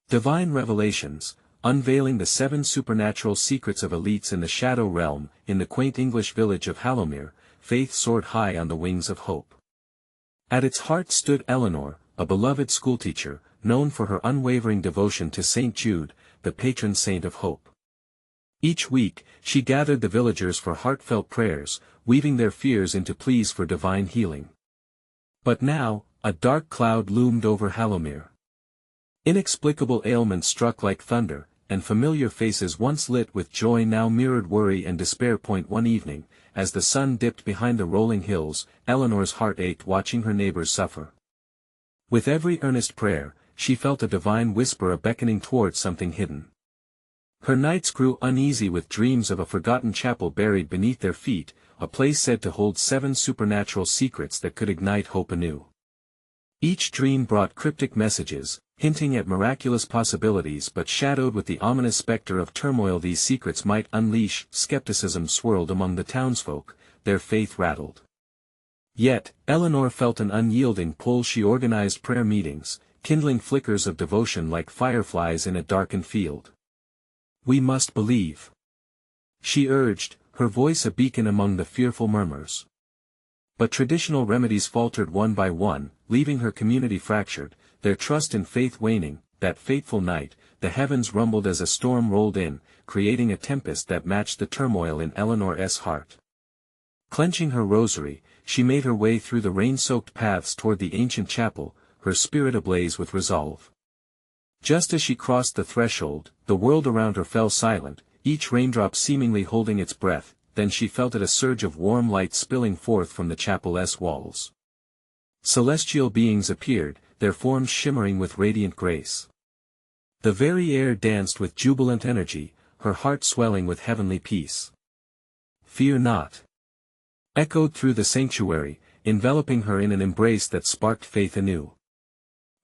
Divine Revelations, Unveiling the 7 Supernatural Secrets of Elites in the Shadow Realm. In the quaint English village of Hallowmere, faith soared high on the wings of hope. At its heart stood Eleanor, a beloved schoolteacher, known for her unwavering devotion to St. Jude, the patron saint of hope. Each week, she gathered the villagers for heartfelt prayers, weaving their fears into pleas for divine healing. But now, a dark cloud loomed over Hallowmere. Inexplicable ailments struck like thunder, and familiar faces once lit with joy now mirrored worry and despair. One evening, as the sun dipped behind the rolling hills, Eleanor's heart ached watching her neighbors suffer. With every earnest prayer, she felt a divine whisper beckoning towards something hidden. Her nights grew uneasy with dreams of a forgotten chapel buried beneath their feet, a place said to hold 7 supernatural secrets that could ignite hope anew. Each dream brought cryptic messages, hinting at miraculous possibilities but shadowed with the ominous specter of turmoil these secrets might unleash. Skepticism swirled among the townsfolk, their faith rattled. Yet, Eleanor felt an unyielding pull. She organized prayer meetings, kindling flickers of devotion like fireflies in a darkened field. "We must believe," she urged, her voice a beacon among the fearful murmurs. But traditional remedies faltered one by one, leaving her community fractured, their trust in faith waning. That fateful night, the heavens rumbled as a storm rolled in, creating a tempest that matched the turmoil in Eleanor's heart. Clenching her rosary, she made her way through the rain-soaked paths toward the ancient chapel, her spirit ablaze with resolve. Just as she crossed the threshold, the world around her fell silent, each raindrop seemingly holding its breath. Then she felt a surge of warm light spilling forth from the chapel's walls. Celestial beings appeared, their forms shimmering with radiant grace. The very air danced with jubilant energy, her heart swelling with heavenly peace. "Fear not," echoed through the sanctuary, enveloping her in an embrace that sparked faith anew.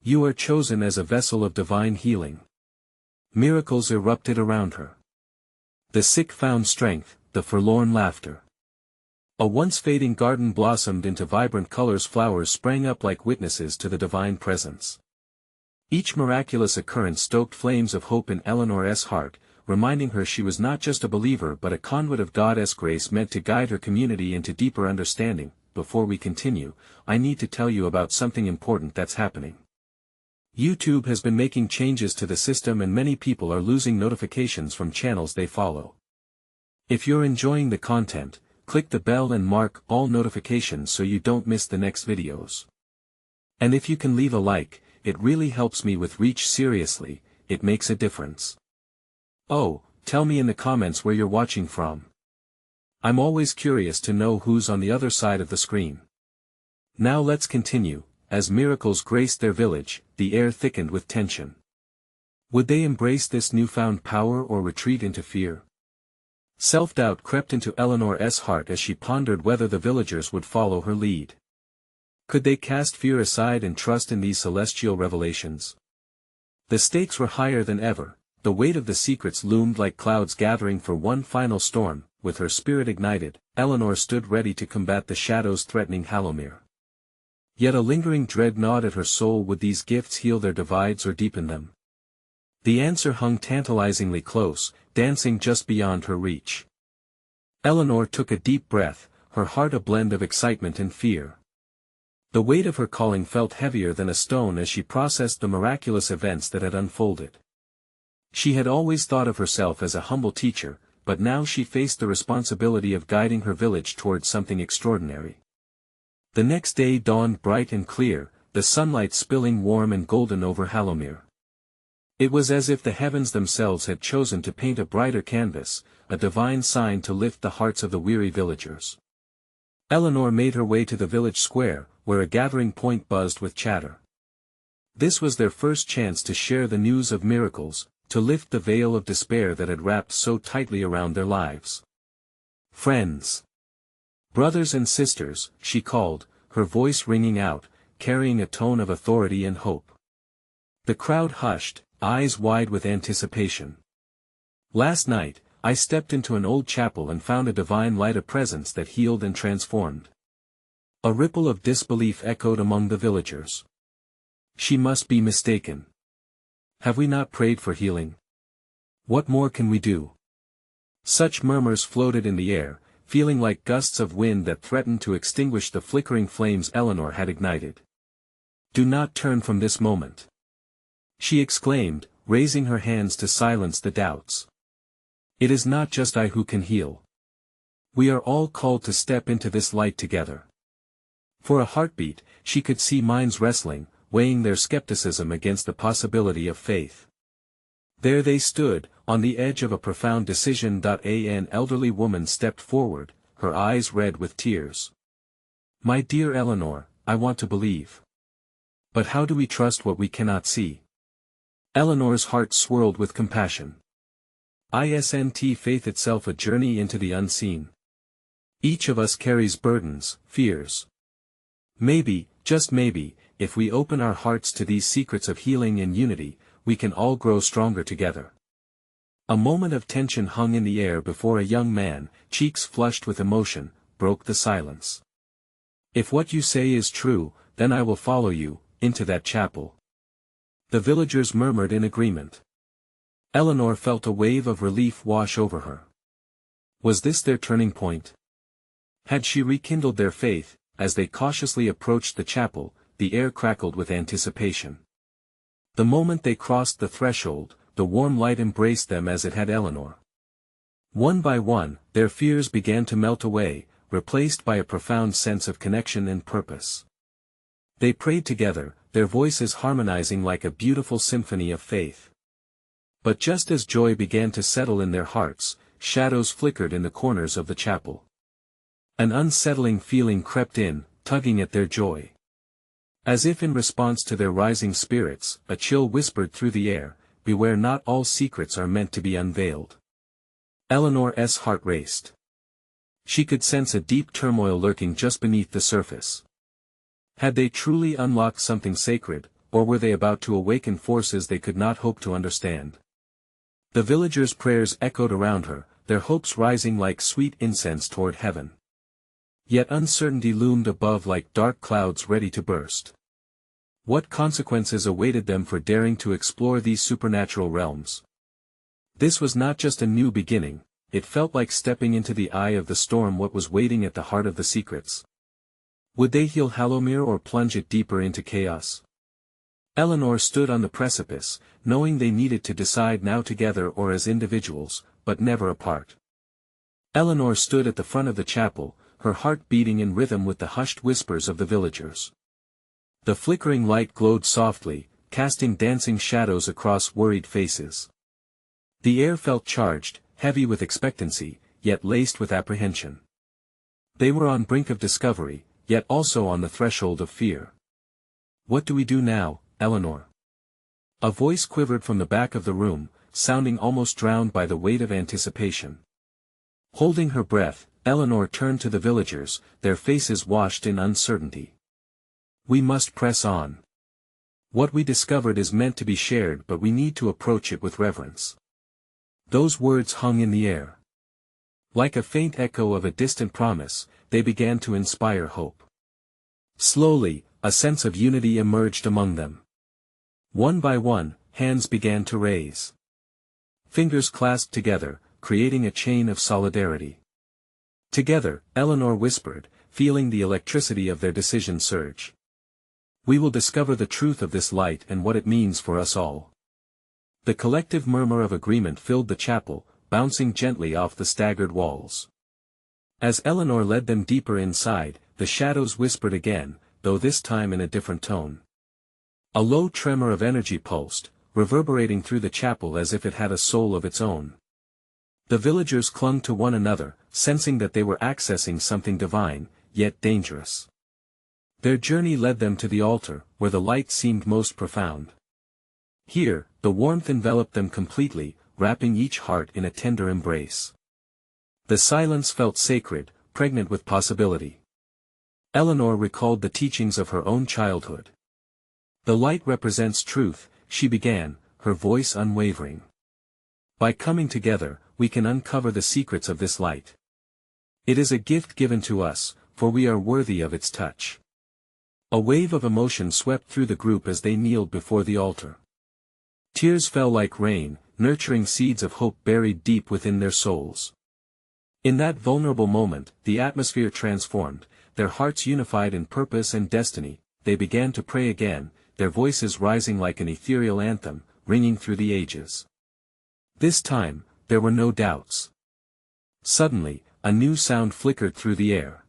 "You are chosen as a vessel of divine healing." Miracles erupted around her. The sick found strength, the forlorn laughter. A once fading garden blossomed into vibrant colors. Flowers sprang up like witnesses to the divine presence. Each miraculous occurrence stoked flames of hope in Eleanor's heart, reminding her she was not just a believer but a conduit of God's grace meant to guide her community into deeper understanding. Before we continue, I need to tell you about something important that's happening. YouTube has been making changes to the system and many people are losing notifications from channels they follow. If you're enjoying the content, click the bell and mark all notifications so you don't miss the next videos. And if you can leave a like, it really helps me with reach. Seriously, it makes a difference. Oh, tell me in the comments where you're watching from. I'm always curious to know who's on the other side of the screen. Now let's continue. As miracles graced their village, the air thickened with tension. Would they embrace this newfound power or retreat into fear? Self-doubt crept into Eleanor's heart as she pondered whether the villagers would follow her lead. Could they cast fear aside and trust in these celestial revelations? The stakes were higher than ever, the weight of the secrets loomed like clouds gathering for one final storm. With her spirit ignited, Eleanor stood ready to combat the shadows threatening Hallowmere. Yet a lingering dread gnawed at her soul. Would these gifts heal their divides or deepen them? The answer hung tantalizingly close, dancing just beyond her reach. Eleanor took a deep breath, her heart a blend of excitement and fear. The weight of her calling felt heavier than a stone as she processed the miraculous events that had unfolded. She had always thought of herself as a humble teacher, but now she faced the responsibility of guiding her village towards something extraordinary. The next day dawned bright and clear, the sunlight spilling warm and golden over Hallowmere. It was as if the heavens themselves had chosen to paint a brighter canvas, a divine sign to lift the hearts of the weary villagers. Eleanor made her way to the village square, where a gathering point buzzed with chatter. This was their first chance to share the news of miracles, to lift the veil of despair that had wrapped so tightly around their lives. "Friends! Brothers and sisters," she called, her voice ringing out, carrying a tone of authority and hope. The crowd hushed, eyes wide with anticipation. "Last night, I stepped into an old chapel and found a divine light, a presence that healed and transformed." A ripple of disbelief echoed among the villagers. "She must be mistaken. Have we not prayed for healing? What more can we do? Such murmurs floated in the air, feeling like gusts of wind that threatened to extinguish the flickering flames Eleanor had ignited. Do not turn from this moment, she exclaimed, raising her hands to silence the doubts. It is not just I who can heal. We are all called to step into this light together. For a heartbeat, she could see minds wrestling, weighing their skepticism against the possibility of faith. There they stood, on the edge of a profound decision. An elderly woman stepped forward, her eyes red with tears. My dear Eleanor, I want to believe. But how do we trust what we cannot see? Eleanor's heart swirled with compassion. Isn't faith itself a journey into the unseen? Each of us carries burdens, fears. Maybe, just maybe, if we open our hearts to these secrets of healing and unity, we can all grow stronger together. A moment of tension hung in the air before a young man, cheeks flushed with emotion, broke the silence. If what you say is true, then I will follow you, into that chapel. The villagers murmured in agreement. Eleanor felt a wave of relief wash over her. Was this their turning point? Had she rekindled their faith? As they cautiously approached the chapel, the air crackled with anticipation. The moment they crossed the threshold, the warm light embraced them as it had Eleanor. One by one, their fears began to melt away, replaced by a profound sense of connection and purpose. They prayed together, their voices harmonizing like a beautiful symphony of faith. But just as joy began to settle in their hearts, shadows flickered in the corners of the chapel. An unsettling feeling crept in, tugging at their joy. As if in response to their rising spirits, a chill whispered through the air, beware, not all secrets are meant to be unveiled. Eleanor's heart raced. She could sense a deep turmoil lurking just beneath the surface. Had they truly unlocked something sacred, or were they about to awaken forces they could not hope to understand? The villagers' prayers echoed around her, their hopes rising like sweet incense toward heaven. Yet uncertainty loomed above like dark clouds ready to burst. What consequences awaited them for daring to explore these supernatural realms? This was not just a new beginning, it felt like stepping into the eye of the storm. What was waiting at the heart of the secrets? Would they heal Halomir or plunge it deeper into chaos? Eleanor stood on the precipice, knowing they needed to decide now together or as individuals, but never apart. Eleanor stood at the front of the chapel, her heart beating in rhythm with the hushed whispers of the villagers. The flickering light glowed softly, casting dancing shadows across worried faces. The air felt charged, heavy with expectancy, yet laced with apprehension. They were on brink of discovery, yet also on the threshold of fear. What do we do now, Eleanor? A voice quivered from the back of the room, sounding almost drowned by the weight of anticipation. Holding her breath, Eleanor turned to the villagers, their faces washed in uncertainty. We must press on. What we discovered is meant to be shared, but we need to approach it with reverence. Those words hung in the air. Like a faint echo of a distant promise, they began to inspire hope. Slowly, a sense of unity emerged among them. One by one, hands began to raise. Fingers clasped together, creating a chain of solidarity. Together, Eleanor whispered, feeling the electricity of their decision surge. We will discover the truth of this light and what it means for us all. The collective murmur of agreement filled the chapel, bouncing gently off the staggered walls. As Eleanor led them deeper inside, the shadows whispered again, though this time in a different tone. A low tremor of energy pulsed, reverberating through the chapel as if it had a soul of its own. The villagers clung to one another, sensing that they were accessing something divine, yet dangerous. Their journey led them to the altar, where the light seemed most profound. Here, the warmth enveloped them completely, wrapping each heart in a tender embrace. The silence felt sacred, pregnant with possibility. Eleanor recalled the teachings of her own childhood. The light represents truth, she began, her voice unwavering. By coming together, we can uncover the secrets of this light. It is a gift given to us, for we are worthy of its touch. A wave of emotion swept through the group as they kneeled before the altar. Tears fell like rain, nurturing seeds of hope buried deep within their souls. In that vulnerable moment, the atmosphere transformed, their hearts unified in purpose and destiny. They began to pray again, their voices rising like an ethereal anthem, ringing through the ages. This time, there were no doubts. Suddenly, a new sound flickered through the air.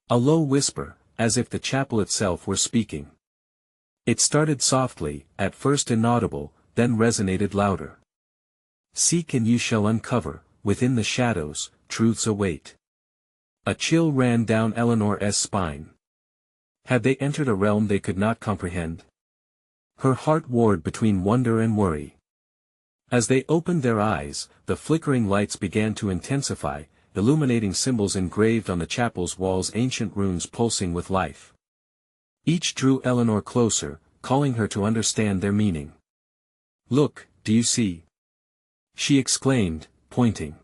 A low whisper, as if the chapel itself were speaking. It started softly, at first inaudible, then resonated louder. Seek and you shall uncover, within the shadows, truths await. A chill ran down Eleanor's spine. Had they entered a realm they could not comprehend? Her heart warred between wonder and worry. As they opened their eyes, the flickering lights began to intensify, illuminating symbols engraved on the chapel's walls, ancient runes pulsing with life. Each drew Eleanor closer, calling her to understand their meaning. "Look, do you see?" she exclaimed, pointing.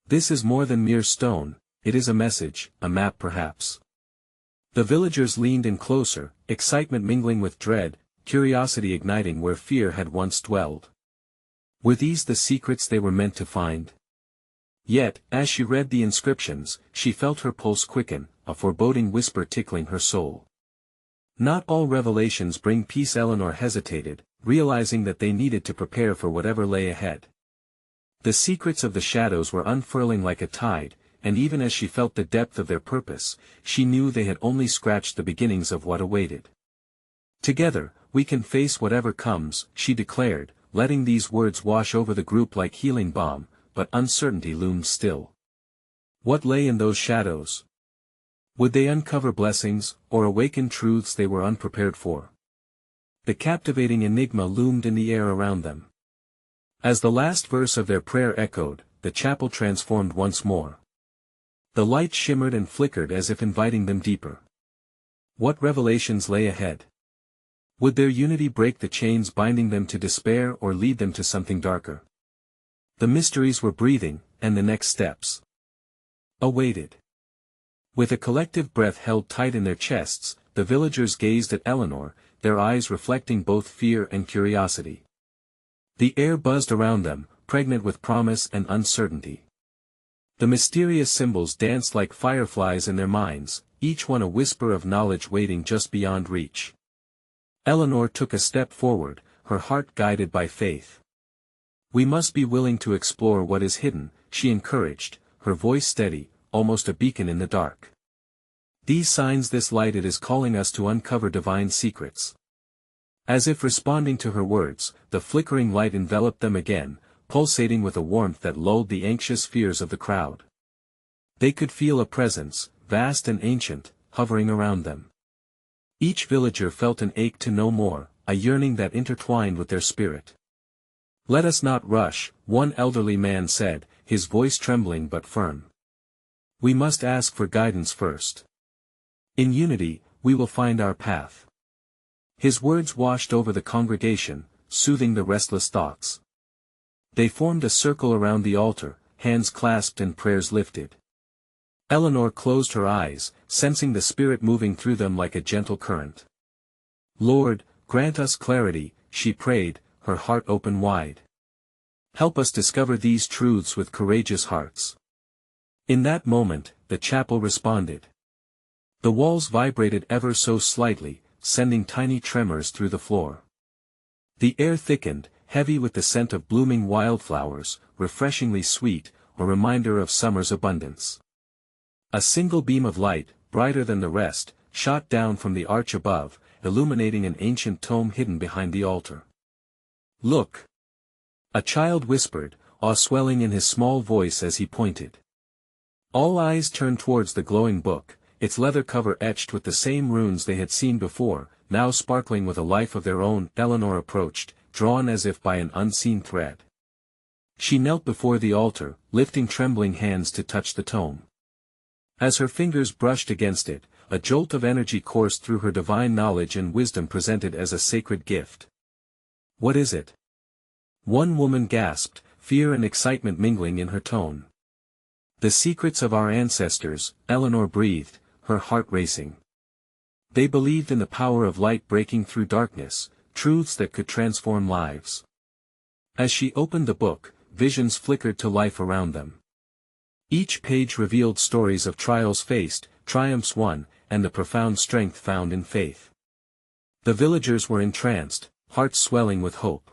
"This is more than mere stone, it is a message, a map perhaps." The villagers leaned in closer, excitement mingling with dread, curiosity igniting where fear had once dwelled. Were these the secrets they were meant to find? Yet, as she read the inscriptions, she felt her pulse quicken, a foreboding whisper tickling her soul. Not all revelations bring peace. Eleanor hesitated, realizing that they needed to prepare for whatever lay ahead. The secrets of the shadows were unfurling like a tide, and even as she felt the depth of their purpose, she knew they had only scratched the beginnings of what awaited. "Together, we can face whatever comes," she declared, letting these words wash over the group like healing balm, but uncertainty loomed still. What lay in those shadows? Would they uncover blessings, or awaken truths they were unprepared for? The captivating enigma loomed in the air around them. As the last verse of their prayer echoed, the chapel transformed once more. The light shimmered and flickered as if inviting them deeper. What revelations lay ahead? Would their unity break the chains binding them to despair or lead them to something darker? The mysteries were breathing, and the next steps awaited. With a collective breath held tight in their chests, the villagers gazed at Eleanor, their eyes reflecting both fear and curiosity. The air buzzed around them, pregnant with promise and uncertainty. The mysterious symbols danced like fireflies in their minds, each one a whisper of knowledge waiting just beyond reach. Eleanor took a step forward, her heart guided by faith. "We must be willing to explore what is hidden," she encouraged, her voice steady, almost a beacon in the dark. "These signs, this light, it is calling us to uncover divine secrets." As if responding to her words, the flickering light enveloped them again, pulsating with a warmth that lulled the anxious fears of the crowd. They could feel a presence, vast and ancient, hovering around them. Each villager felt an ache to know more, a yearning that intertwined with their spirit. "Let us not rush," one elderly man said, his voice trembling but firm. "We must ask for guidance first. In unity, we will find our path." His words washed over the congregation, soothing the restless thoughts. They formed a circle around the altar, hands clasped and prayers lifted. Eleanor closed her eyes, sensing the Spirit moving through them like a gentle current. "Lord, grant us clarity," she prayed, her heart open wide. "Help us discover these truths with courageous hearts." In that moment, the chapel responded. The walls vibrated ever so slightly, sending tiny tremors through the floor. The air thickened, heavy with the scent of blooming wildflowers, refreshingly sweet, a reminder of summer's abundance. A single beam of light, brighter than the rest, shot down from the arch above, illuminating an ancient tome hidden behind the altar. "Look!" a child whispered, awe swelling in his small voice as he pointed. All eyes turned towards the glowing book, its leather cover etched with the same runes they had seen before, now sparkling with a life of their own. Eleanor approached, drawn as if by an unseen thread. She knelt before the altar, lifting trembling hands to touch the tome. As her fingers brushed against it, a jolt of energy coursed through her, divine knowledge and wisdom presented as a sacred gift. "What is it?" one woman gasped, fear and excitement mingling in her tone. "The secrets of our ancestors," Eleanor breathed, her heart racing. "They believed in the power of light breaking through darkness, truths that could transform lives. As she opened the book, visions flickered to life around them. Each page revealed stories of trials faced, triumphs won, and the profound strength found in faith. The villagers were entranced, hearts swelling with hope.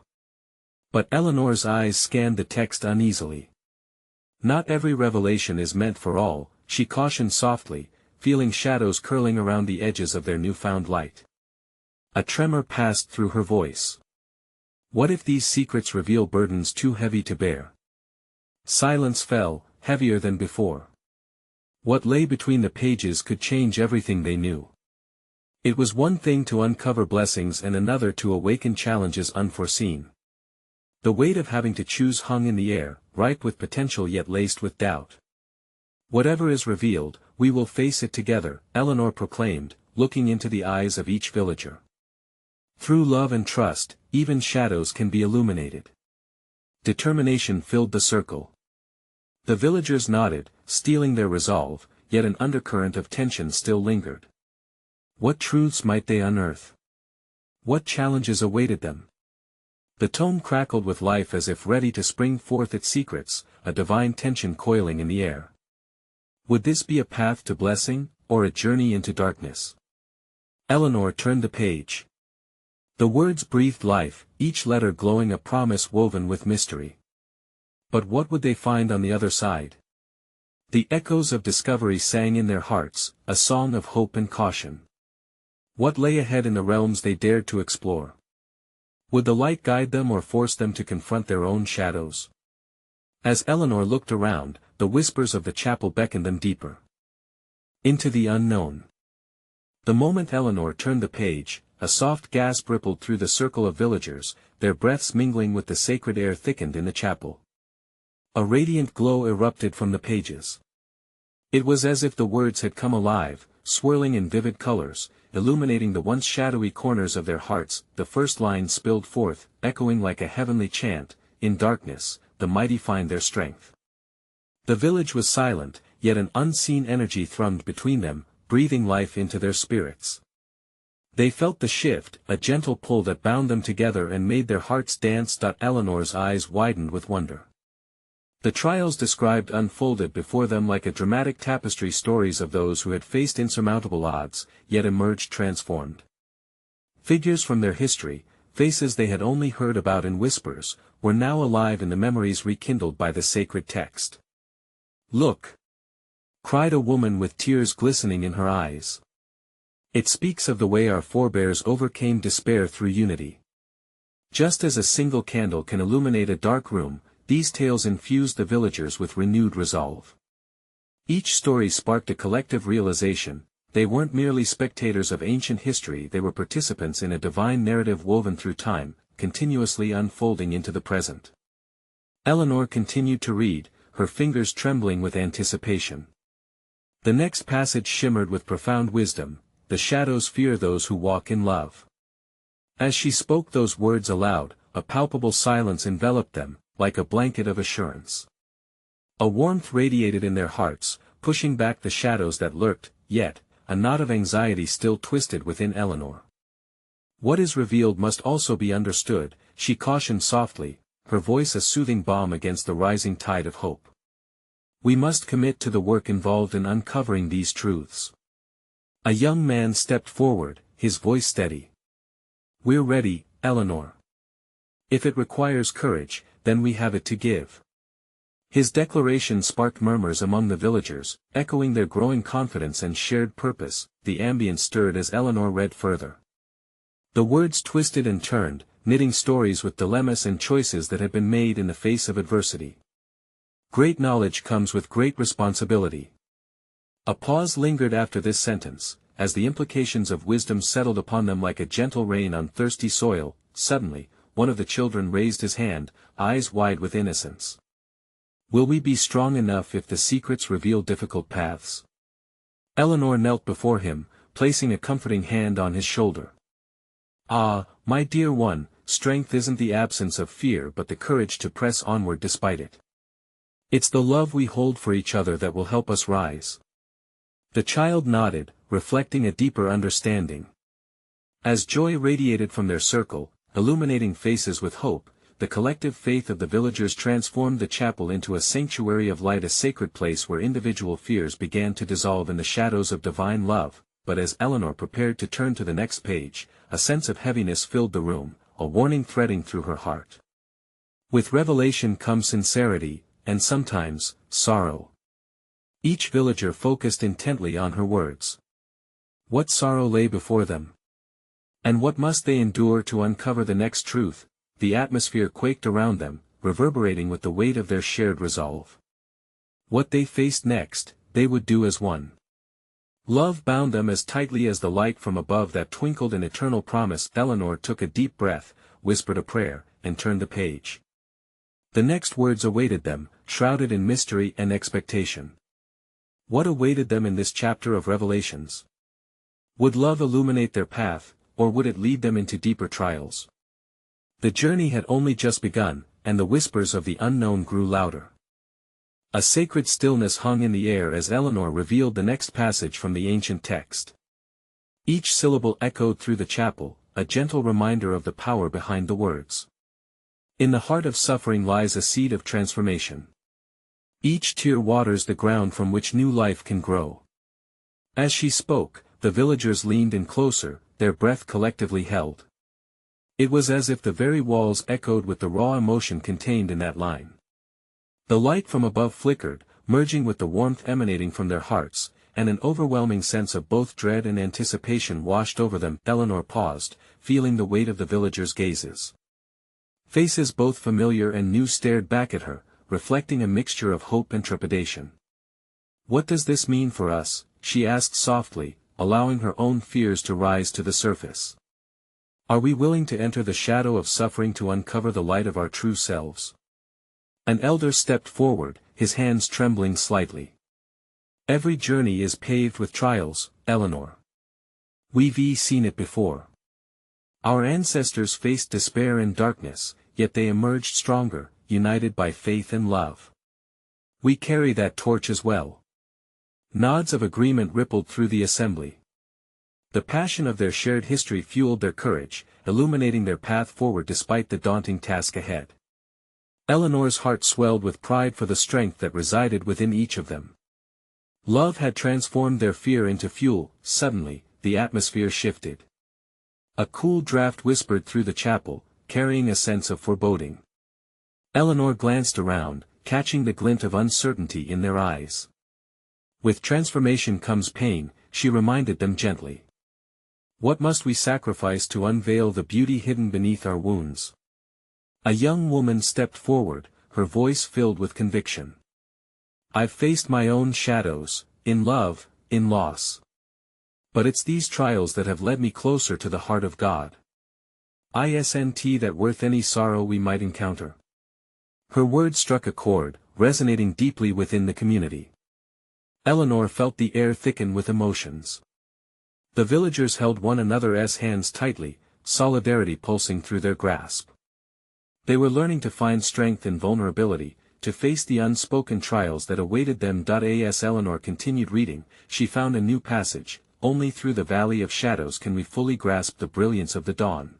But Eleanor's eyes scanned the text uneasily. Not every revelation is meant for all, she cautioned softly, feeling shadows curling around the edges of their newfound light. A tremor passed through her voice. What if these secrets reveal burdens too heavy to bear? Silence fell, heavier than before. What lay between the pages could change everything they knew. It was one thing to uncover blessings and another to awaken challenges unforeseen. The weight of having to choose hung in the air, ripe with potential yet laced with doubt. Whatever is revealed, we will face it together, Eleanor proclaimed, looking into the eyes of each villager. Through love and trust, even shadows can be illuminated. Determination filled the circle. The villagers nodded, steeling their resolve, yet an undercurrent of tension still lingered. What truths might they unearth? What challenges awaited them? The tome crackled with life as if ready to spring forth its secrets, a divine tension coiling in the air. Would this be a path to blessing, or a journey into darkness? Eleanor turned the page. The words breathed life, each letter glowing a promise woven with mystery. But what would they find on the other side? The echoes of discovery sang in their hearts, a song of hope and caution. What lay ahead in the realms they dared to explore? Would the light guide them or force them to confront their own shadows? As Eleanor looked around, the whispers of the chapel beckoned them deeper. Into the unknown. The moment Eleanor turned the page, a soft gasp rippled through the circle of villagers, their breaths mingling with the sacred air thickened in the chapel. A radiant glow erupted from the pages. It was as if the words had come alive, swirling in vivid colors, illuminating the once shadowy corners of their hearts. The first line spilled forth, echoing like a heavenly chant, "In darkness, the mighty find their strength." The village was silent, yet an unseen energy thrummed between them, breathing life into their spirits. They felt the shift, a gentle pull that bound them together and made their hearts dance. Eleanor's eyes widened with wonder. The trials described unfolded before them like a dramatic tapestry, stories of those who had faced insurmountable odds, yet emerged transformed. Figures from their history, faces they had only heard about in whispers, were now alive in the memories rekindled by the sacred text. "Look!" cried a woman with tears glistening in her eyes. "It speaks of the way our forebears overcame despair through unity. Just as a single candle can illuminate a dark room, these tales infused the villagers with renewed resolve. Each story sparked a collective realization: they weren't merely spectators of ancient history, they were participants in a divine narrative woven through time, continuously unfolding into the present. Eleanor continued to read, her fingers trembling with anticipation. The next passage shimmered with profound wisdom: "The shadows fear those who walk in love." As she spoke those words aloud, a palpable silence enveloped them, like a blanket of assurance. A warmth radiated in their hearts, pushing back the shadows that lurked, yet, a knot of anxiety still twisted within Eleanor. "What is revealed must also be understood," she cautioned softly, her voice a soothing balm against the rising tide of hope. "We must commit to the work involved in uncovering these truths." A young man stepped forward, his voice steady. "We're ready, Eleanor. If it requires courage, then we have it to give." His declaration sparked murmurs among the villagers, echoing their growing confidence and shared purpose. The ambience stirred as Eleanor read further. The words twisted and turned, knitting stories with dilemmas and choices that had been made in the face of adversity. "Great knowledge comes with great responsibility." A pause lingered after this sentence, as the implications of wisdom settled upon them like a gentle rain on thirsty soil. Suddenly, one of the children raised his hand, eyes wide with innocence. "Will we be strong enough if the secrets reveal difficult paths?" Eleanor knelt before him, placing a comforting hand on his shoulder. "Ah, my dear one, strength isn't the absence of fear but the courage to press onward despite it. It's the love we hold for each other that will help us rise." The child nodded, reflecting a deeper understanding. As joy radiated from their circle, illuminating faces with hope, the collective faith of the villagers transformed the chapel into a sanctuary of light, a sacred place where individual fears began to dissolve in the shadows of divine love. But as Eleanor prepared to turn to the next page, a sense of heaviness filled the room, a warning threading through her heart. With revelation comes sincerity, and sometimes, sorrow. Each villager focused intently on her words. What sorrow lay before them? And what must they endure to uncover the next truth? The atmosphere quaked around them, reverberating with the weight of their shared resolve. What they faced next, they would do as one. Love bound them as tightly as the light from above that twinkled in eternal promise. Eleanor took a deep breath, whispered a prayer, and turned the page. The next words awaited them, shrouded in mystery and expectation. What awaited them in this chapter of Revelations? Would love illuminate their path, or would it lead them into deeper trials? The journey had only just begun, and the whispers of the unknown grew louder. A sacred stillness hung in the air as Eleanor revealed the next passage from the ancient text. Each syllable echoed through the chapel, a gentle reminder of the power behind the words. In the heart of suffering lies a seed of transformation. Each tear waters the ground from which new life can grow. As she spoke, the villagers leaned in closer, their breath collectively held. It was as if the very walls echoed with the raw emotion contained in that line. The light from above flickered, merging with the warmth emanating from their hearts, and an overwhelming sense of both dread and anticipation washed over them. Eleanor paused, feeling the weight of the villagers' gazes. Faces both familiar and new stared back at her, reflecting a mixture of hope and trepidation. What does this mean for us? She asked softly, allowing her own fears to rise to the surface. Are we willing to enter the shadow of suffering to uncover the light of our true selves? An elder stepped forward, his hands trembling slightly. Every journey is paved with trials, Eleanor. We've seen it before. Our ancestors faced despair and darkness, yet they emerged stronger, united by faith and love. We carry that torch as well. Nods of agreement rippled through the assembly. The passion of their shared history fueled their courage, illuminating their path forward despite the daunting task ahead. Eleanor's heart swelled with pride for the strength that resided within each of them. Love had transformed their fear into fuel. Suddenly, the atmosphere shifted. A cool draft whispered through the chapel, carrying a sense of foreboding. Eleanor glanced around, catching the glint of uncertainty in their eyes. With transformation comes pain, she reminded them gently. What must we sacrifice to unveil the beauty hidden beneath our wounds? A young woman stepped forward, her voice filled with conviction. I've faced my own shadows, in love, in loss. But it's these trials that have led me closer to the heart of God. Isn't that worth any sorrow we might encounter? Her words struck a chord, resonating deeply within the community. Eleanor felt the air thicken with emotions. The villagers held one another's hands tightly, solidarity pulsing through their grasp. They were learning to find strength in vulnerability, to face the unspoken trials that awaited them. As Eleanor continued reading, she found a new passage. Only through the valley of shadows can we fully grasp the brilliance of the dawn.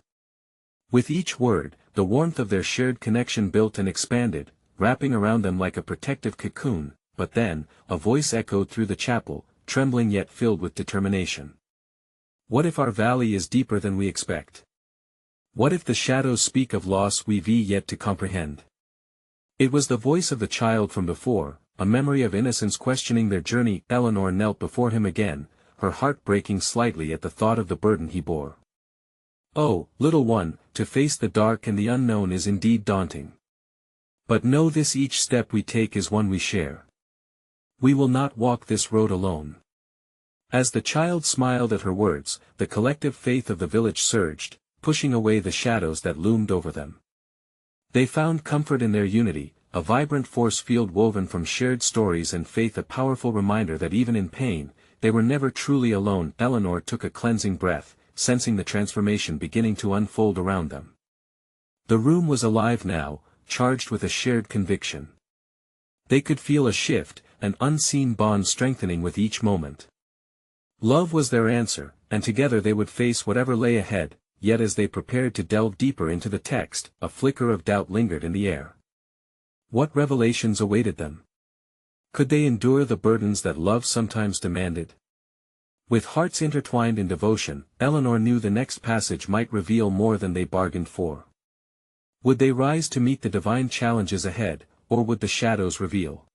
With each word, the warmth of their shared connection built and expanded, wrapping around them like a protective cocoon. But then, a voice echoed through the chapel, trembling yet filled with determination. What if our valley is deeper than we expect? What if the shadows speak of loss we've yet to comprehend? It was the voice of the child from before, a memory of innocence questioning their journey. Eleanor knelt before him again, her heart breaking slightly at the thought of the burden he bore. Oh, little one, to face the dark and the unknown is indeed daunting. But know this: each step we take is one we share. We will not walk this road alone. As the child smiled at her words, the collective faith of the village surged, pushing away the shadows that loomed over them. They found comfort in their unity, a vibrant force field woven from shared stories and faith, a powerful reminder that even in pain, they were never truly alone. Eleanor took a cleansing breath, sensing the transformation beginning to unfold around them. The room was alive now, charged with a shared conviction. They could feel a shift, an unseen bond strengthening with each moment. Love was their answer, and together they would face whatever lay ahead, yet as they prepared to delve deeper into the text, a flicker of doubt lingered in the air. What revelations awaited them? Could they endure the burdens that love sometimes demanded? With hearts intertwined in devotion, Eleanor knew the next passage might reveal more than they bargained for. Would they rise to meet the divine challenges ahead, or would the shadows reveal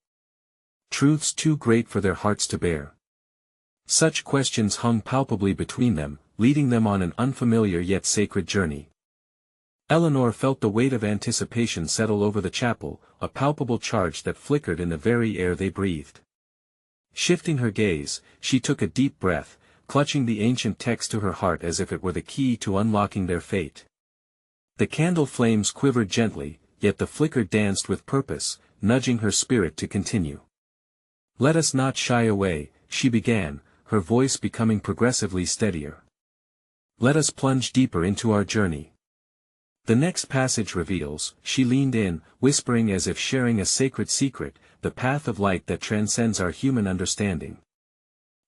truths too great for their hearts to bear? Such questions hung palpably between them, leading them on an unfamiliar yet sacred journey. Eleanor felt the weight of anticipation settle over the chapel, a palpable charge that flickered in the very air they breathed. Shifting her gaze, she took a deep breath, clutching the ancient text to her heart as if it were the key to unlocking their fate. The candle flames quivered gently, yet the flicker danced with purpose, nudging her spirit to continue. "Let us not shy away," she began, her voice becoming progressively steadier. "Let us plunge deeper into our journey. The next passage reveals," she leaned in, whispering as if sharing a sacred secret, "the path of light that transcends our human understanding."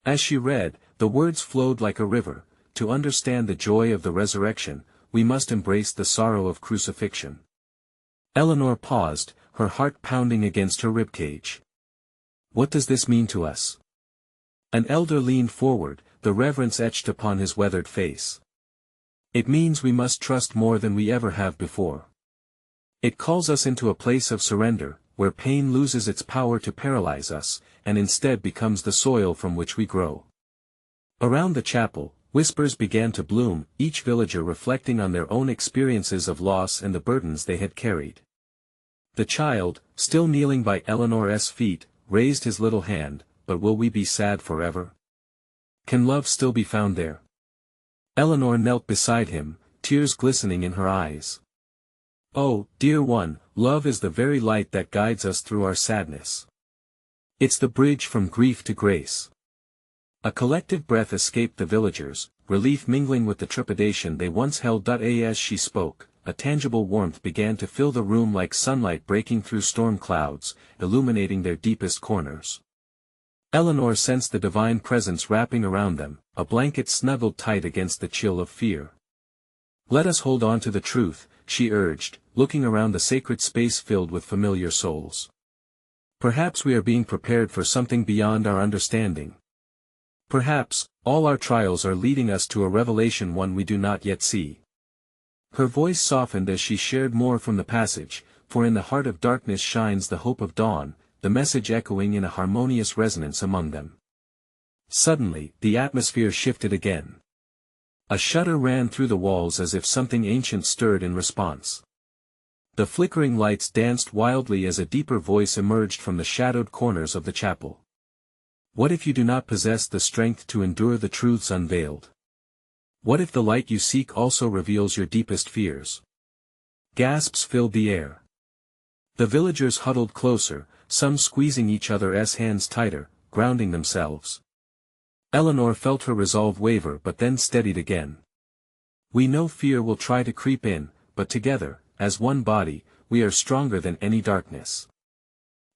As she read, the words flowed like a river. "To understand the joy of the resurrection, we must embrace the sorrow of crucifixion." Eleanor paused, her heart pounding against her ribcage. "What does this mean to us?" An elder leaned forward, the reverence etched upon his weathered face. "It means we must trust more than we ever have before. It calls us into a place of surrender, where pain loses its power to paralyze us, and instead becomes the soil from which we grow." Around the chapel, whispers began to bloom, each villager reflecting on their own experiences of loss and the burdens they had carried. The child, still kneeling by Eleanor's feet, raised his little hand. "But will we be sad forever? Can love still be found there?" Eleanor knelt beside him, tears glistening in her eyes. "Oh, dear one, love is the very light that guides us through our sadness. It's the bridge from grief to grace." A collective breath escaped the villagers, relief mingling with the trepidation they once held. As she spoke, a tangible warmth began to fill the room like sunlight breaking through storm clouds, illuminating their deepest corners. Eleanor sensed the divine presence wrapping around them, a blanket snuggled tight against the chill of fear. "Let us hold on to the truth," she urged, looking around the sacred space filled with familiar souls. "Perhaps we are being prepared for something beyond our understanding. Perhaps, all our trials are leading us to a revelation one we do not yet see." Her voice softened as she shared more from the passage, "For in the heart of darkness shines the hope of dawn," the message echoing in a harmonious resonance among them. Suddenly, the atmosphere shifted again. A shudder ran through the walls as if something ancient stirred in response. The flickering lights danced wildly as a deeper voice emerged from the shadowed corners of the chapel. "What if you do not possess the strength to endure the truths unveiled? What if the light you seek also reveals your deepest fears?" Gasps filled the air. The villagers huddled closer, some squeezing each other's hands tighter, grounding themselves. Eleanor felt her resolve waver but then steadied again. "We know fear will try to creep in, but together, as one body, we are stronger than any darkness."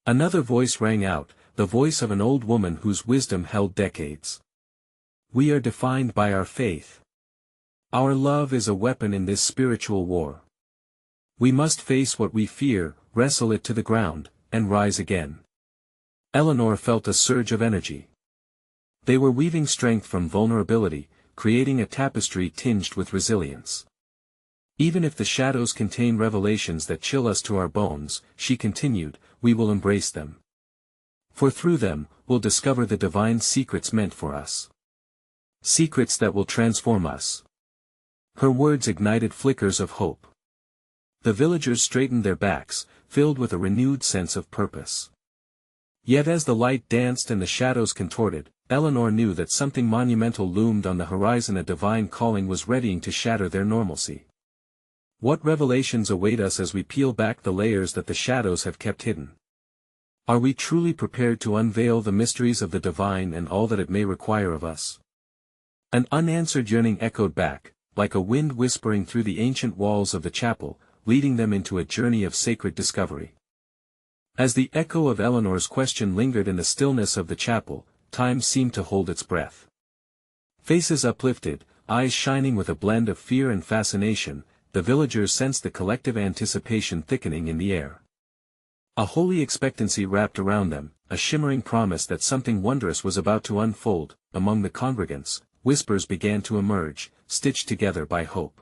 Another voice rang out, the voice of an old woman whose wisdom held decades. "We are defined by our faith. Our love is a weapon in this spiritual war. We must face what we fear, wrestle it to the ground, and rise again." Eleanor felt a surge of energy. They were weaving strength from vulnerability, creating a tapestry tinged with resilience. "Even if the shadows contain revelations that chill us to our bones," she continued, "we will embrace them. For through them, we'll discover the divine secrets meant for us. Secrets that will transform us." Her words ignited flickers of hope. The villagers straightened their backs, filled with a renewed sense of purpose. Yet as the light danced and the shadows contorted, Eleanor knew that something monumental loomed on the horizon. A divine calling was readying to shatter their normalcy. What revelations await us as we peel back the layers that the shadows have kept hidden? Are we truly prepared to unveil the mysteries of the divine and all that it may require of us? An unanswered yearning echoed back, like a wind whispering through the ancient walls of the chapel, leading them into a journey of sacred discovery. As the echo of Eleanor's question lingered in the stillness of the chapel, time seemed to hold its breath. Faces uplifted, eyes shining with a blend of fear and fascination, the villagers sensed the collective anticipation thickening in the air. A holy expectancy wrapped around them, a shimmering promise that something wondrous was about to unfold. Among the congregants, whispers began to emerge, stitched together by hope.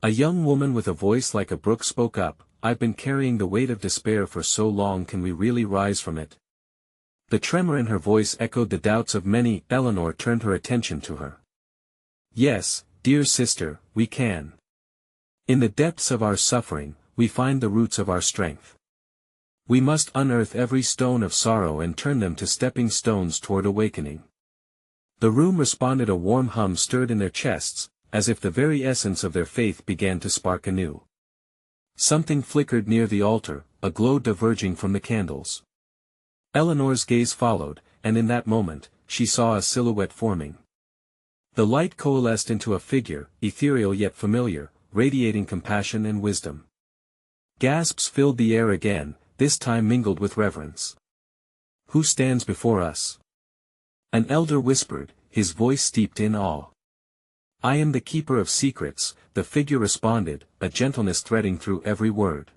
A young woman with a voice like a brook spoke up, "I've been carrying the weight of despair for so long, can we really rise from it?" The tremor in her voice echoed the doubts of many. Eleanor turned her attention to her. "Yes, dear sister, we can. In the depths of our suffering, we find the roots of our strength. We must unearth every stone of sorrow and turn them to stepping stones toward awakening." The room responded. A warm hum stirred in their chests, as if the very essence of their faith began to spark anew. Something flickered near the altar, a glow diverging from the candles. Eleanor's gaze followed, and in that moment, she saw a silhouette forming. The light coalesced into a figure, ethereal yet familiar, radiating compassion and wisdom. Gasps filled the air again, this time mingled with reverence. "Who stands before us?" an elder whispered, his voice steeped in awe. "I am the keeper of secrets," the figure responded, a gentleness threading through every word.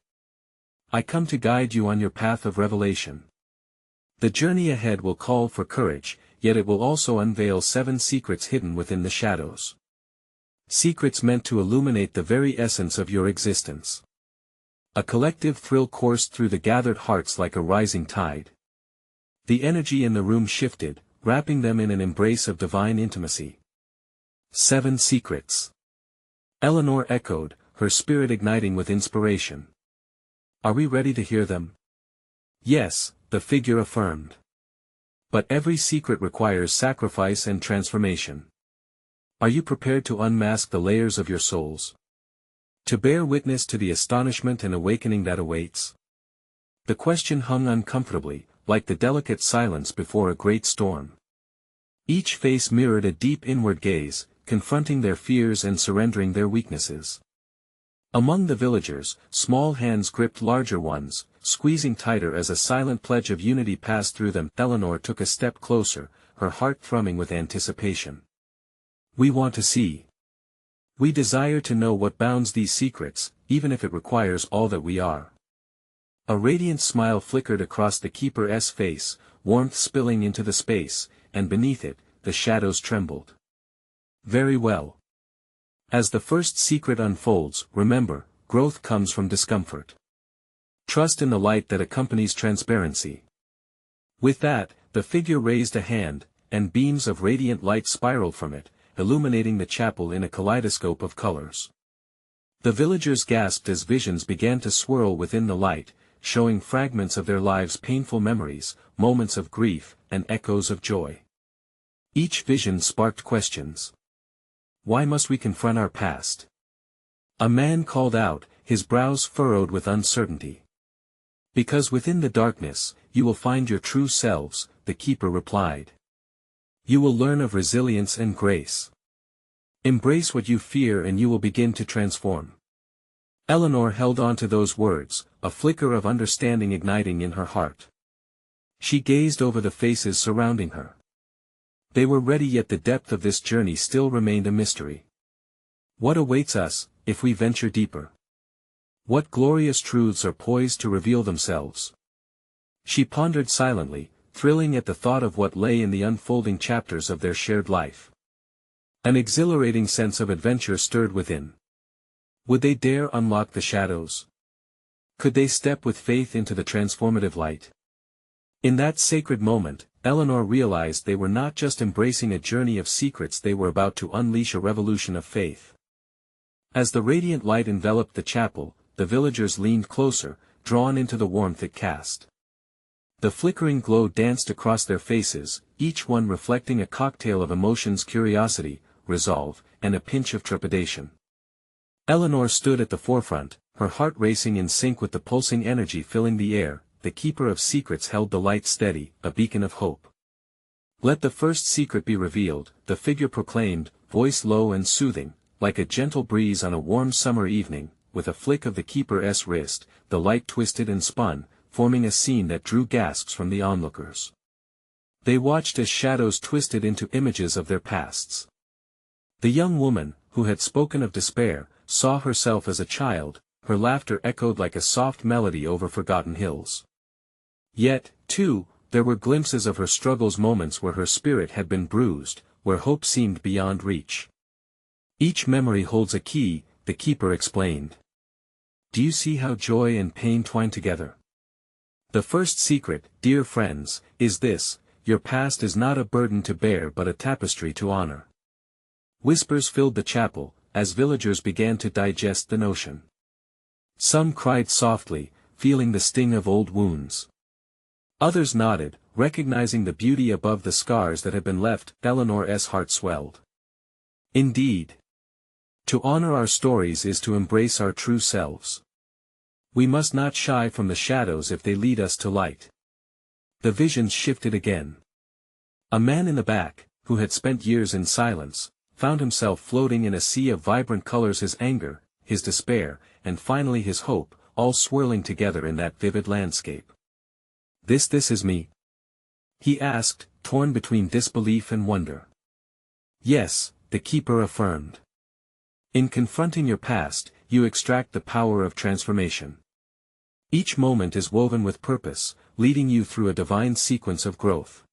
"I come to guide you on your path of revelation. The journey ahead will call for courage, yet it will also unveil 7 secrets hidden within the shadows. Secrets meant to illuminate the very essence of your existence." A collective thrill coursed through the gathered hearts like a rising tide. The energy in the room shifted, wrapping them in an embrace of divine intimacy. 7 secrets. Eleanor echoed, her spirit igniting with inspiration. "Are we ready to hear them?" "Yes," the figure affirmed. "But every secret requires sacrifice and transformation. Are you prepared to unmask the layers of your souls? To bear witness to the astonishment and awakening that awaits?" The question hung uncomfortably, like the delicate silence before a great storm. Each face mirrored a deep inward gaze, confronting their fears and surrendering their weaknesses. Among the villagers, small hands gripped larger ones, squeezing tighter as a silent pledge of unity passed through them. Eleanor took a step closer, her heart thrumming with anticipation. "We want to see. We desire to know what bounds these secrets, even if it requires all that we are." A radiant smile flickered across the keeper's face, warmth spilling into the space, and beneath it, the shadows trembled. "Very well. As the first secret unfolds, remember, growth comes from discomfort. Trust in the light that accompanies transparency." With that, the figure raised a hand, and beams of radiant light spiraled from it, illuminating the chapel in a kaleidoscope of colors. The villagers gasped as visions began to swirl within the light, showing fragments of their lives' painful memories, moments of grief, and echoes of joy. Each vision sparked questions. "Why must we confront our past?" a man called out, his brows furrowed with uncertainty. "Because within the darkness, you will find your true selves," the keeper replied. "You will learn of resilience and grace. Embrace what you fear and you will begin to transform." Eleanor held on to those words, a flicker of understanding igniting in her heart. She gazed over the faces surrounding her. They were ready, yet the depth of this journey still remained a mystery. What awaits us, if we venture deeper? What glorious truths are poised to reveal themselves? She pondered silently, thrilling at the thought of what lay in the unfolding chapters of their shared life. An exhilarating sense of adventure stirred within. Would they dare unlock the shadows? Could they step with faith into the transformative light? In that sacred moment, Eleanor realized they were not just embracing a journey of secrets, they were about to unleash a revolution of faith. As the radiant light enveloped the chapel, the villagers leaned closer, drawn into the warmth it cast. The flickering glow danced across their faces, each one reflecting a cocktail of emotions: curiosity, resolve, and a pinch of trepidation. Eleanor stood at the forefront, her heart racing in sync with the pulsing energy filling the air. The keeper of secrets held the light steady, a beacon of hope. "Let the first secret be revealed," the figure proclaimed, voice low and soothing, like a gentle breeze on a warm summer evening. With a flick of the keeper's wrist, the light twisted and spun, forming a scene that drew gasps from the onlookers. They watched as shadows twisted into images of their pasts. The young woman, who had spoken of despair, saw herself as a child, her laughter echoed like a soft melody over forgotten hills. Yet, too, there were glimpses of her struggles, moments where her spirit had been bruised, where hope seemed beyond reach. Each memory holds a key, the keeper explained. Do you see how joy and pain twine together? The first secret, dear friends, is this: your past is not a burden to bear but a tapestry to honor. Whispers filled the chapel, as villagers began to digest the notion. Some cried softly, feeling the sting of old wounds. Others nodded, recognizing the beauty above the scars that had been left. Eleanor's heart swelled. Indeed. To honor our stories is to embrace our true selves. We must not shy from the shadows if they lead us to light. The visions shifted again. A man in the back, who had spent years in silence, found himself floating in a sea of vibrant colors, his anger, his despair, and finally his hope, all swirling together in that vivid landscape. This is me?" he asked, torn between disbelief and wonder. "Yes," the keeper affirmed. "In confronting your past, you extract the power of transformation. Each moment is woven with purpose, leading you through a divine sequence of growth."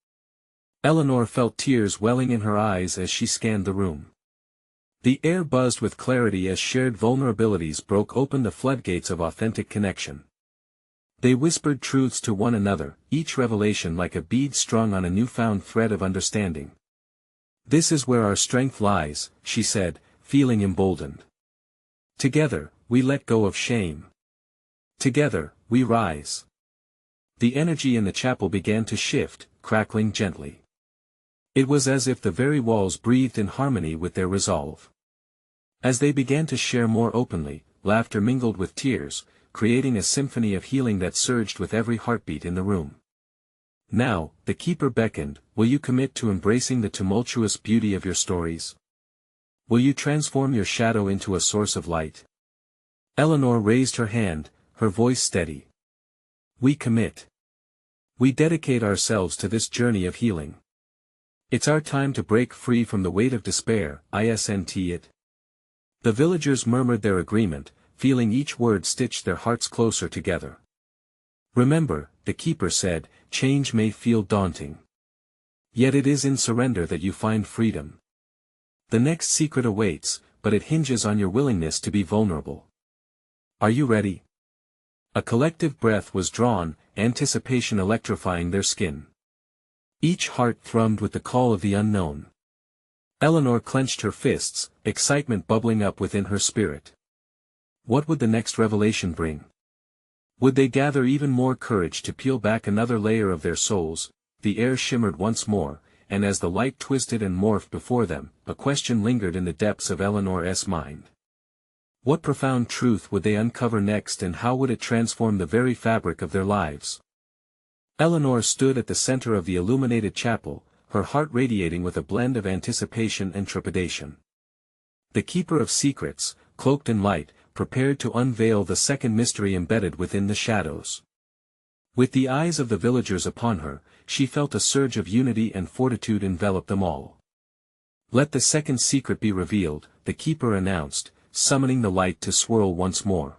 Eleanor felt tears welling in her eyes as she scanned the room. The air buzzed with clarity as shared vulnerabilities broke open the floodgates of authentic connection. They whispered truths to one another, each revelation like a bead strung on a newfound thread of understanding. "This is where our strength lies," she said, feeling emboldened. "Together, we let go of shame. Together, we rise." The energy in the chapel began to shift, crackling gently. It was as if the very walls breathed in harmony with their resolve. As they began to share more openly, laughter mingled with tears, creating a symphony of healing that surged with every heartbeat in the room. "Now," the keeper beckoned, "will you commit to embracing the tumultuous beauty of your stories? Will you transform your shadow into a source of light?" Eleanor raised her hand, her voice steady. "We commit. We dedicate ourselves to this journey of healing. It's our time to break free from the weight of despair, isn't it?" The villagers murmured their agreement, feeling each word stitch their hearts closer together. "Remember," the keeper said, "change may feel daunting. Yet it is in surrender that you find freedom. The next secret awaits, but it hinges on your willingness to be vulnerable. Are you ready?" A collective breath was drawn, anticipation electrifying their skin. Each heart thrummed with the call of the unknown. Eleanor clenched her fists, excitement bubbling up within her spirit. What would the next revelation bring? Would they gather even more courage to peel back another layer of their souls? The air shimmered once more, and as the light twisted and morphed before them, a question lingered in the depths of Eleanor's mind. What profound truth would they uncover next, and how would it transform the very fabric of their lives? Eleanor stood at the center of the illuminated chapel, her heart radiating with a blend of anticipation and trepidation. The keeper of secrets, cloaked in light, prepared to unveil the second mystery embedded within the shadows. With the eyes of the villagers upon her, she felt a surge of unity and fortitude envelop them all. "Let the second secret be revealed," the keeper announced, summoning the light to swirl once more.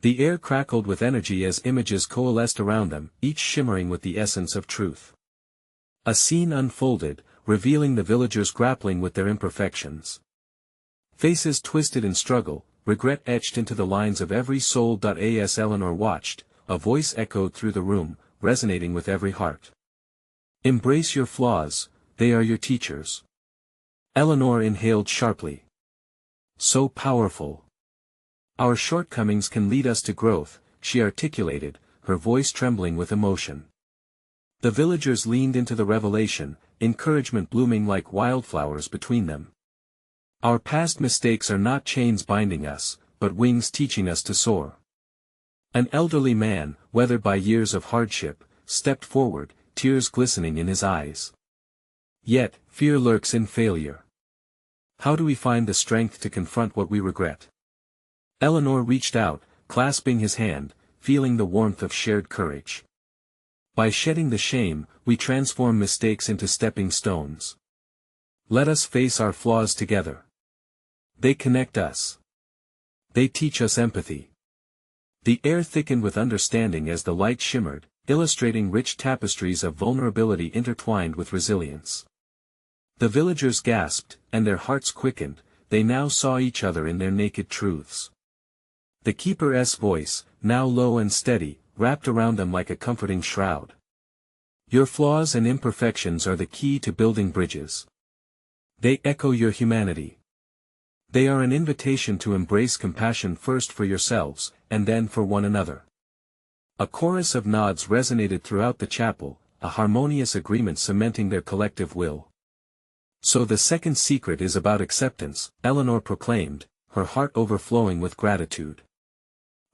The air crackled with energy as images coalesced around them, each shimmering with the essence of truth. A scene unfolded, revealing the villagers grappling with their imperfections. Faces twisted in struggle, regret etched into the lines of every soul. As Eleanor watched, a voice echoed through the room, resonating with every heart. "Embrace your flaws, they are your teachers." Eleanor inhaled sharply. So powerful. "Our shortcomings can lead us to growth," she articulated, her voice trembling with emotion. The villagers leaned into the revelation, encouragement blooming like wildflowers between them. "Our past mistakes are not chains binding us, but wings teaching us to soar." An elderly man, weathered by years of hardship, stepped forward, tears glistening in his eyes. "Yet, fear lurks in failure. How do we find the strength to confront what we regret?" Eleanor reached out, clasping his hand, feeling the warmth of shared courage. By shedding the shame, we transform mistakes into stepping stones. Let us face our flaws together. They connect us. They teach us empathy. The air thickened with understanding as the light shimmered, illustrating rich tapestries of vulnerability intertwined with resilience. The villagers gasped, and their hearts quickened. They now saw each other in their naked truths. The keeper's voice, now low and steady, wrapped around them like a comforting shroud. Your flaws and imperfections are the key to building bridges. They echo your humanity. They are an invitation to embrace compassion first for yourselves, and then for one another. A chorus of nods resonated throughout the chapel, a harmonious agreement cementing their collective will. So the second secret is about acceptance, Eleanor proclaimed, her heart overflowing with gratitude.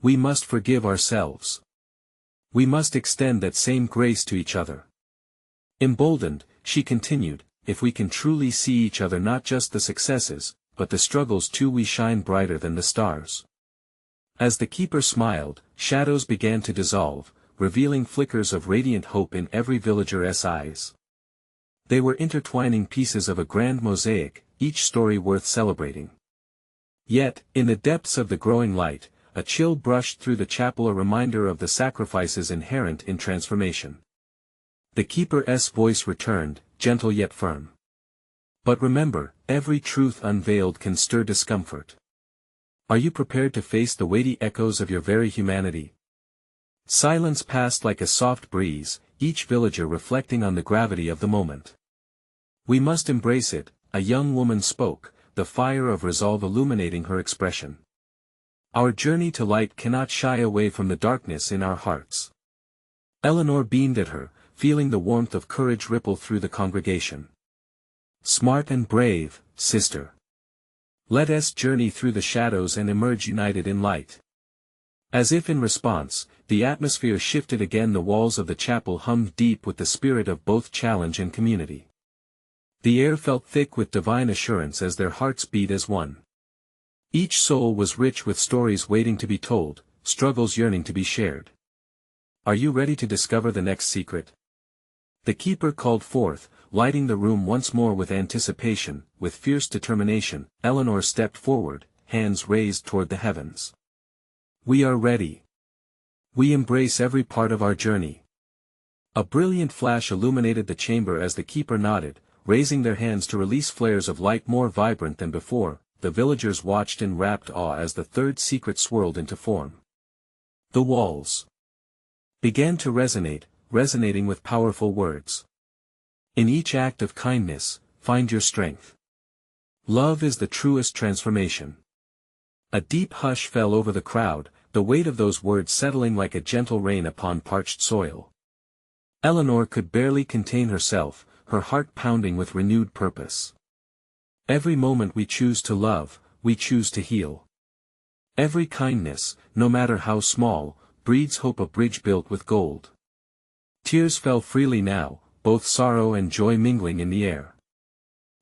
We must forgive ourselves. We must extend that same grace to each other. Emboldened, she continued, if we can truly see each other not just the successes, but the struggles too, we shine brighter than the stars. As the keeper smiled, shadows began to dissolve, revealing flickers of radiant hope in every villager's eyes. They were intertwining pieces of a grand mosaic, each story worth celebrating. Yet, in the depths of the growing light, a chill brushed through the chapel, a reminder of the sacrifices inherent in transformation. The keeper's voice returned, gentle yet firm. But remember, every truth unveiled can stir discomfort. Are you prepared to face the weighty echoes of your very humanity? Silence passed like a soft breeze, each villager reflecting on the gravity of the moment. We must embrace it, a young woman spoke, the fire of resolve illuminating her expression. Our journey to light cannot shy away from the darkness in our hearts. Eleanor beamed at her, feeling the warmth of courage ripple through the congregation. Smart and brave, sister. Let us journey through the shadows and emerge united in light. As if in response, the atmosphere shifted again. The walls of the chapel hummed deep with the spirit of both challenge and community. The air felt thick with divine assurance as their hearts beat as one. Each soul was rich with stories waiting to be told, struggles yearning to be shared. Are you ready to discover the next secret? The keeper called forth, lighting the room once more with anticipation. With fierce determination, Eleanor stepped forward, hands raised toward the heavens. We are ready. We embrace every part of our journey. A brilliant flash illuminated the chamber as the keeper nodded, raising their hands to release flares of light more vibrant than before. The villagers watched in rapt awe as the third secret swirled into form. The walls began to resonate, resonating with powerful words. In each act of kindness, find your strength. Love is the truest transformation. A deep hush fell over the crowd, the weight of those words settling like a gentle rain upon parched soil. Eleanor could barely contain herself, her heart pounding with renewed purpose. Every moment we choose to love, we choose to heal. Every kindness, no matter how small, breeds hope, a bridge built with gold. Tears fell freely now, both sorrow and joy mingling in the air.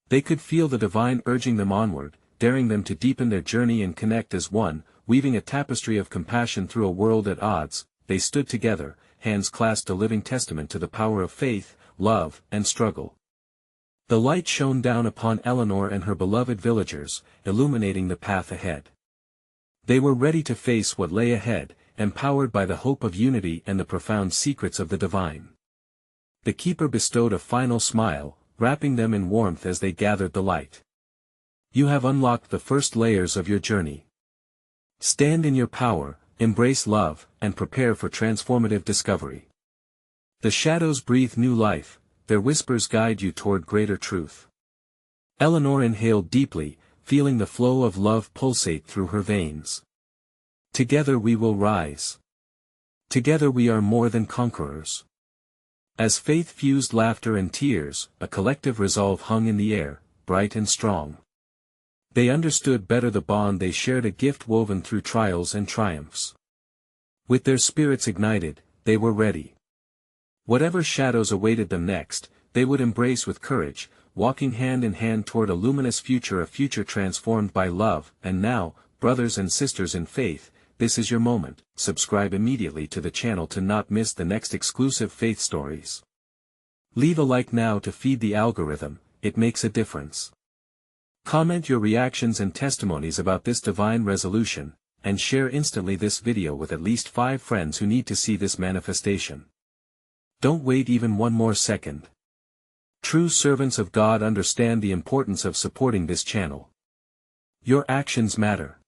They could feel the divine urging them onward, daring them to deepen their journey and connect as one, weaving a tapestry of compassion through a world at odds. They stood together, hands clasped, a living testament to the power of faith, love, and struggle. The light shone down upon Eleanor and her beloved villagers, illuminating the path ahead. They were ready to face what lay ahead, empowered by the hope of unity and the profound secrets of the divine. The keeper bestowed a final smile, wrapping them in warmth as they gathered the light. You have unlocked the first layers of your journey. Stand in your power, embrace love, and prepare for transformative discovery. The shadows breathe new life, their whispers guide you toward greater truth. Eleanor inhaled deeply, feeling the flow of love pulsate through her veins. Together we will rise. Together we are more than conquerors. As faith fused laughter and tears, a collective resolve hung in the air, bright and strong. They understood better the bond they shared, a gift woven through trials and triumphs. With their spirits ignited, they were ready. Whatever shadows awaited them next, they would embrace with courage, walking hand in hand toward a luminous future, a future transformed by love. And now, brothers and sisters in faith, this is your moment. Subscribe immediately to the channel to not miss the next exclusive faith stories. Leave a like now to feed the algorithm, it makes a difference. Comment your reactions and testimonies about this divine resolution, and share instantly this video with at least 5 friends who need to see this manifestation. Don't wait even one more second. True servants of God understand the importance of supporting this channel. Your actions matter.